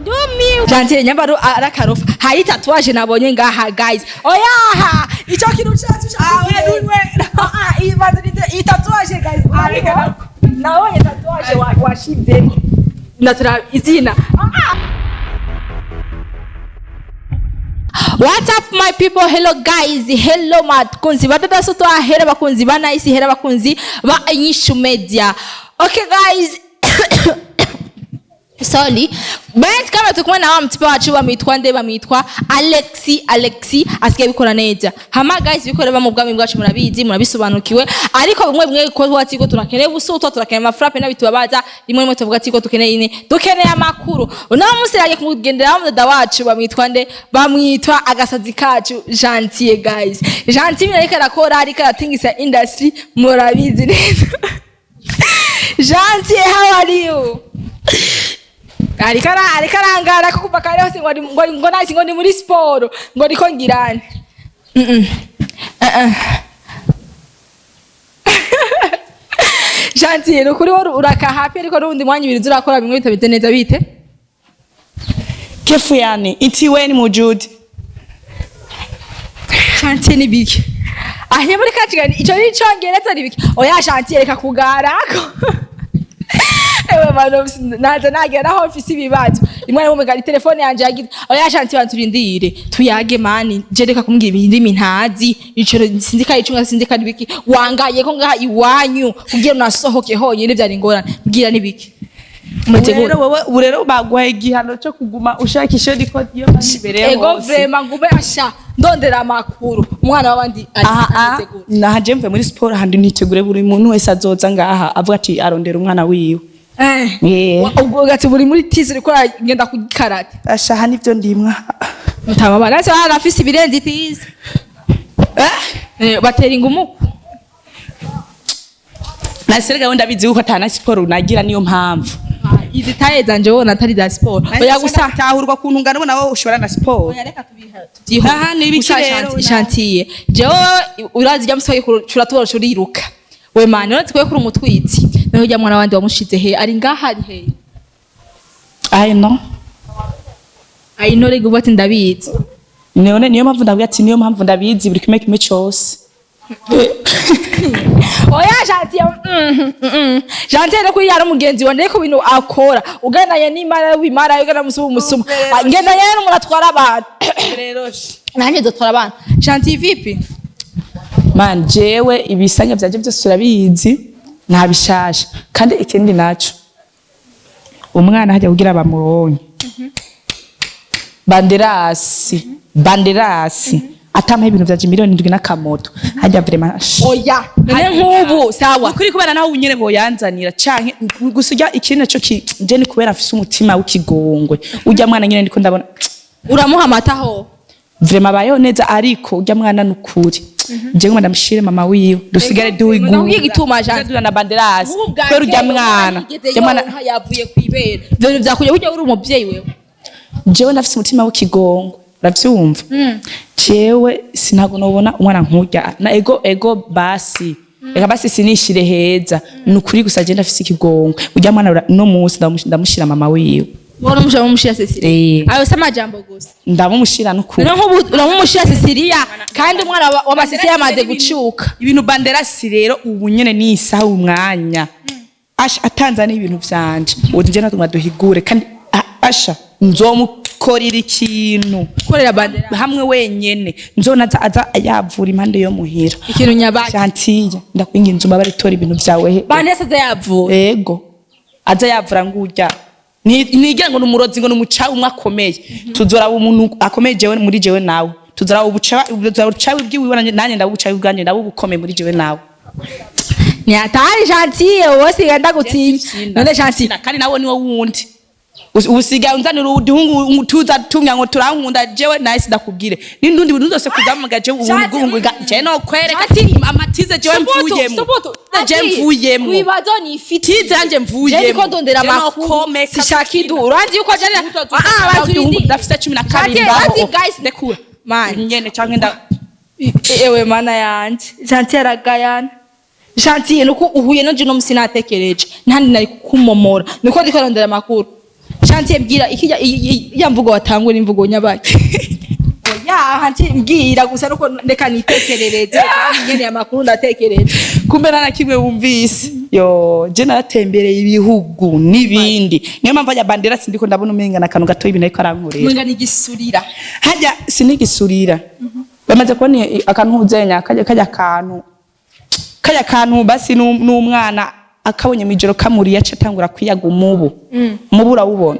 Ndumi. Gentille nyambaro arakarofa. Hari tatouage nabonye ngaha guys. Oya, ico kintu cyacu i tatouage guys. Nabonye tatouage washize. Natura izina. What's up my people? Hello guys. Hello bakunzi badada soto ahera bakunzi bana isi hera bakunzi ba INYISHU media. Okay guys. Sorry. But kama tukuma na wa mtipa wacu bamitwa nde bamitwa Alexi asigaye bikora neza. Hama guys bikora mu bwami bwacu murabizi murabisobanukiwe ariko bimwe ko twatiko turakeneye busutwa turakeneye amafrappe n'abitubabaza rimwe tuvuga ati ko dukeneye amakuru. Uno munsi yaje kugendera mu dada wacu bamitwa nde bamwitwa agasazi kacu Gentille guys. Gentille ariko arakora ariko aratingisa industry murabizi neza. Gentille, how are you? Arikara kukupa kare hose ngo nasi ngo ni muri sport ngo riko ngirane. Gentille ukuri uraka happy ariko rundi mwanyu biriza urakora bimwe bitabite neza bite? Kefu yani iti weni mujudi. Gentille ni biki? Ahye muri kachigani ico ni congereza ni biki? Oya Gentille reka kugarako. Ewe bano nagira naho ofisi bibazo rimwe mu megari telefone yanje yagize oya Gentille banturindire tuyage mani je reka kumbwira ibindi ntazi ico sinzika icunga sinzika nibiki wangaye ko ngaha iwanyu kugira nasohoke honyine byari ngorane bwira nibiki mutegura wowe rero bagwaye igihano cyo kuguma ushakisha diko iyo babereye ego vraiment ngube asha ndondera amakuru umwana wabandi ari naje mve muri sport handi nitegure buri muntu wese azoza ngaha avuga ati arondera umwana wiwe ubwo gati buri muri tizi riko ngenda ku karate ashaha nivyo ndimwa mutama baraza arafise ibirenze tizi batera ingumuko naserega wenda bizi uko atana sport nagira niyo mpamvu izi taye zanje wona atari za sport oya gusa tahurwa kuntungana bona wowe ushobora na sport oya reka tubiha ni ibiki rero Gentille jewe urazi jya musoye kurura tubarusha uriruka we mani uretse kwe kuri umutwitsi naho jya mwana wandi wamushize he ari ngaha ari he I know rego bati ndabizi none niyo mpamvu ndabwira ati niyo mpamvu ndabizi buri kimwe cyose oya Gentille Gentille ko yari umugenzi wande ko bintu akora ugananye n'imara w'imara ugana musuma ngendanye n'umuratwara abantu nanje dotwara abantu Gentille vipi man jewe ibisanya byaje byose urabizi ntabishasha kandi ikindi naco umwana hajya kugira bamuronye banderas atama ibintu byaje miliyoni 7 n'akamoto hajya vraiment oya none nkubu sawa kuri kubera naho unyere boyanzanira canke gusujya ikindi naco je ni kubera afise umutima w'ikigongwe ujya mwana nyine ndiko ndabona uramuha amataho vraiment bayo neza ariko ujya mwana nukuri je ngoma ndamushire mama wiwe dusigare duhigura nabwiye gituma Gentille na banderas kwera ujya mwana yavuye kwibera byo byakuye ujya uri umuvyeyi wewe jewe ndafise umutima w'ikigongwe uravyumva jewe sinago nobona umwana nkujya na ego basi eka basi sinishire heza nukuri gusa je ndafise ikigongwe ujya mwana no munsi ndamushira mama wiwe wona umushira Cecilia ayo sama jambo gusa ndamumushira nukuri no nkubu uramushira Cecilia kandi umwana wa basisi yamaze gucuka ibintu banderas rero ubu nyene ni isaha umwanya asha atanzana ibintu vyanje ubu je natuma duhigure kandi asha nzomukorira ikintu korera banderas hamwe wenyene nzonaza aza yavura impande yo muhira ikintu nyabaki Gentille ndakwinginze umabare tora ibintu vyawe banderas aza yavura yego aza yavura ngurya nigira ngo numurozi ngo numucawe umwakomeye tuzora umuntu akomeye jewe muri jewe nawe tuzora ubucawe bwiwe nanye ndabucawe bwanje ndabukomeye muri jewe nawe ni atari Gentille wose ganda gutinya none Gentille kandi nawe niwo wundi usiga unzanira uduhungu tuza tumya ngo turankunda jewe nice ndakubwire nindundi bintu zose kuzamuga jewe ubungu je no kwereka ati amatize jewe mvuyemo je mvuyemo wibazo ni fiti zanje mvuyemo je ko ndondera amakuru sishaki uranzi uko jana abantu ndafise 12 baho guys nekura man nyene canke nda ewe mana yanje Gentille aragayana Gentille nuko uhuye no je no musinatekereje ntandi nari kumomora niko ndiko ndondera amakuru Chantier mbwira ikijya ya mvugo watangura imvugo nyabaki. Oya hanti mbwira gusa nuko ndeka nitekerereze ngene amakuru ndatekereza. Kumbe nana kimwe wumvise. Yo, je naratembereye ibihugu nibindi. Niyo mpamvu ya banderas ndiko ndabona umenga nakanu gato ibintu ariko arankurira. Mwenga nigisurira. Hajya sinigisurira. Bamaze kubona akantu uzenya kajya kantu basi n'umwana akabonye mijoro kamuri yaca tangura kwiyaga umubu. Umubu urawubona.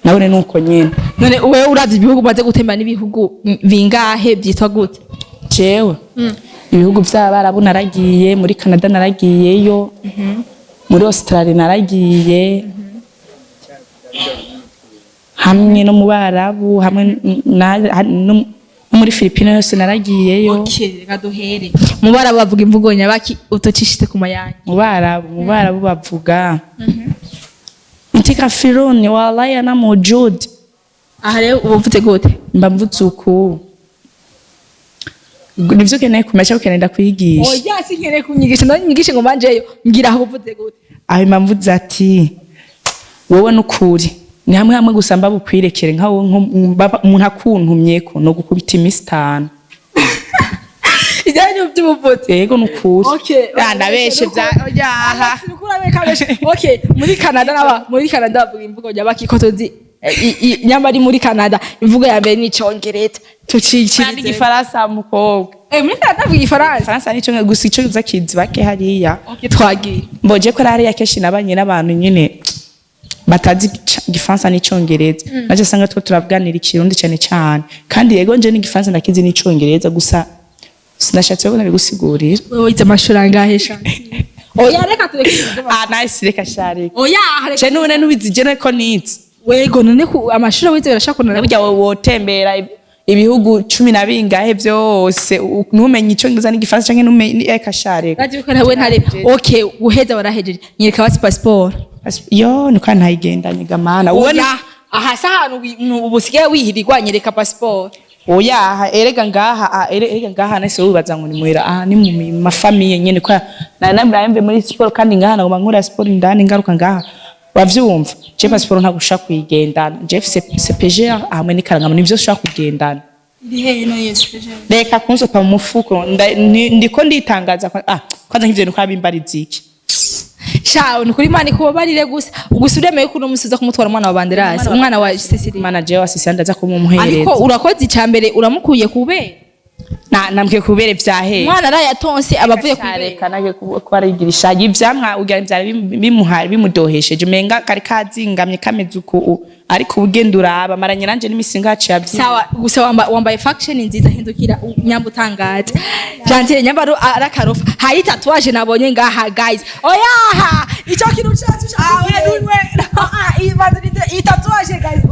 Nabone nuko nyene. None wewe uravye ibihugu maze gutemba n'ibihugu bingahe byitwa gute? Jewe. Ibihugu by'abarabu naragiye, muri Canada naragiyeyo. Muri Australia naragiye. Hamwe no mu barabu, hamwe no muri Philippines yose naragiyeyo. Okay, reka duhere. Mu barabu bavuga imvugo nyabaki utocishite ku mayanya. Mu barabu bavuga. Ntika fironi wallahi ana mujud. Aha rero uvuze gute? Mba mvutse uku. Nivyo keneye kumesha ukenenda kwigisha. Oya sinkeneye kunyigisha ndanyigisha ngo manjeyo ngira aho uvuze gute? Aho mvuze ati wowe nukuri ni hamwe gusa mba bukwirekere nkawo umuntu akuntumyeko no gukubita imistano. Ijanye by'ubuvuzi. Yego nukuri. Okay. Ndabeshe bya oyaha. Okay, muri Canada bavuga imvugo nyabaki ko tozi nyamari muri Canada imvugo ya mbere ni icongereza. Tucikirize. Kandi igifaransa mukobwa. Muri Canada bavuga igifaransa. Igifaransa nico gusa ico zakizi bake hariya. Okay, twagiye. Mboje ko hariya keshi nabanye n'abantu nyine batazi igifaransa n'icongereza. Naje sanga two turavuganira ikirundi cyane cyane. Kandi yego nje n'igifaransa ndakizi n'icongereza gusa sinashatse ko nabigusigurira. Wewe iza mashuranga hesha. Oya reka tureke. Nice reka shari. Oya reka. Je none nubizije ko nitse. Wego none ku amashuri wize birashakona. Burya wotembera ibihugu 10 na bingahe byose ntumenye icongereza n'igifaransa canke numenye eka shari. Bazi ko nawe ntare. Okay, uheza barahejeje. Nyereka wasi passport. Yo niko ntayigendanye gamana. Oya aha sahanu ubusigaye wihirirwa nyereka passport. Oya erega ngaha nase wibaza ngo ni muhera ni mu mafamiye nyene kwa namwe muri sport kandi ngaha nagoma nkora sport ndani ngaruka ngaha bavyumva je passport ntagusha kuyigendana je CPG hamwe n'ikarangamo nivyo shaka kugendana ndihe no yesu reka kunsopa mu mufuko ndiko nditangaza kwanza nk'ivyo nuko abimbariziki Shao nukuri mani kubabarire gusa uremeye ko umusiza kumutwara umwana wa Banderas umwana wa Cecily manager wa Cecily ndaza kumumuhereza ariko urakoze icambere uramukuye kubera namwe kubere vyahe umwana arayatonse abavuye kubera nage kwarigirisha ivyamwa ugira byari bimuhari bimudohesheje umenga kari kazingamye kameze uko ariko ugenda uraba maranye nanje n'imisinga yacu yavyi sawa gusa wambaye faction nziza hindukira nyamba utangaje Gentille nyamba arakarofa hari tatouage nabonye ngaha guys oyaha ico kintu cyacu cyane ibanze i tatouage guys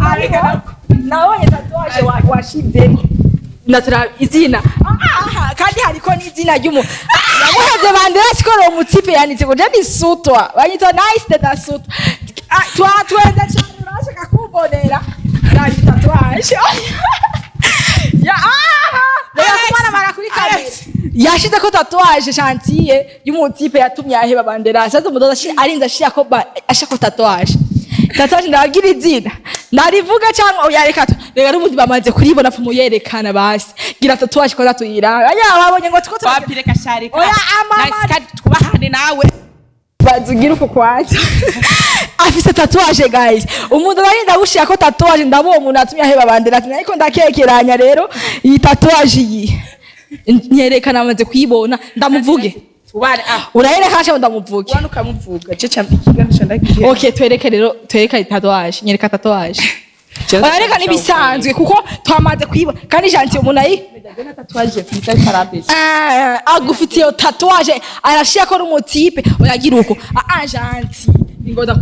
nabonye tatouage washize natura izina kandi hariko n'izina ry'umu yamuheze Banderas ko ro mutipe yanitse ngo ndi sutwa banyita nice da sutwa twenda cyane urashaka kumbonera kandi tatouage ya reka kumana mara kuri kamera yashize ko tatouage Gentille y'umutipe yatumye aheba Banderas azo mudoza arinza ashira ko ashaka tatouage ndagira izina narivuga cyangwa uyareka rega n'umundi bamaze kuribona fu muyerekana basi gira tatouage ko zatuyira aya babonye ngo tuko twapireka sharika oya amama twubahane nawe bazugira uko kwanje afise tatouage guys umuntu barinda gushira ko tatouage ndabo umuntu atumye aheba Banderas ariko ndakekeranya rero iyi tatouage iyi nyerekana amaze kuyibona ndamuvuge urayereka cyangwa ndamuvuge wana ukamuvuga je cyamba ikiganisho ndagiye okay twereka tatouage nyereka tatouage urayereka nibisanzwe kuko twamaze kuyibona kandi Gentille umuntu ayi tatouage fita parabes agufitiye tatouage arashira ko n'umutipe oyagira uko Gentille ingoda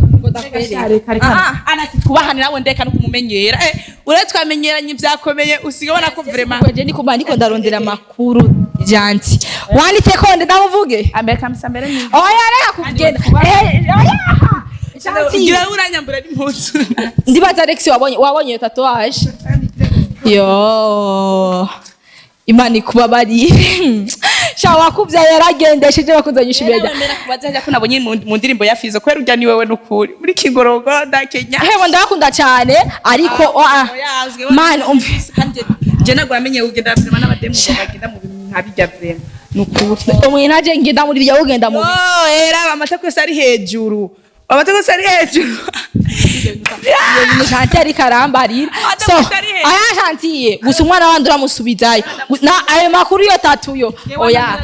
anati twubahane nawe ndeka no kumumenyera ure twamenyeranye byakomeye usigabona ko vraiment je ndiko bandiko ndarondera makuru Gentille wanditse ko ndamuvuge ambeka msambere ni oya reka kugenda ngira uranyambura n'impuzu ndibaza Alex wabonye tatouage yo imani kuba bari wakuvya yaragendesheje bakuzanyisha ibeda Mbera kubaza ko nabonye mu ndirimbo ya Fizo kwera urya ni wewe nukuri muri Kigorogoda Kenya hewe ndakunda cyane ariko man je nagwa amenye ugenda vrema n'abademu bagenda mu bintu nkabijya vrema nukuri umwe naje ngenda muri bya ugenda mu era amatako yose ari hejuru ibintu shanti ari karambarira so aya shantiye gusa umwana wandi uramusubizayo na ayo makuru yo tatuyo oya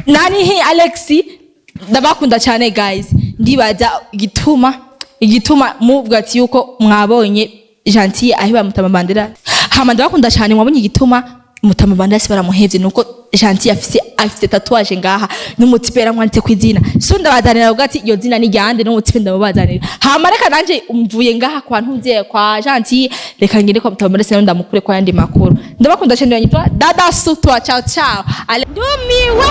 nani he Alexi ndabakunda cyane guys ndibaza igituma muvuga ati yuko mwabonye Gentil ahiba mutama Banderas hama ndabakunda cyane mwabonye igituma mutama Banderas baramuhevye nuko Gentil afise tatouage ngaha n'umutipera mwanditse kwizina so ndabazanira ugati iyo zina ni ryande n'umutipe ndabazanira hama reka nanje umvuye ngaha kwa ntuze kwa Gentil reka ngende kwa mutama Banderas ndamukure kwa yandi makuru ndabakunda cyane yanyitwa dada sutwa ciao ciao ndumiwe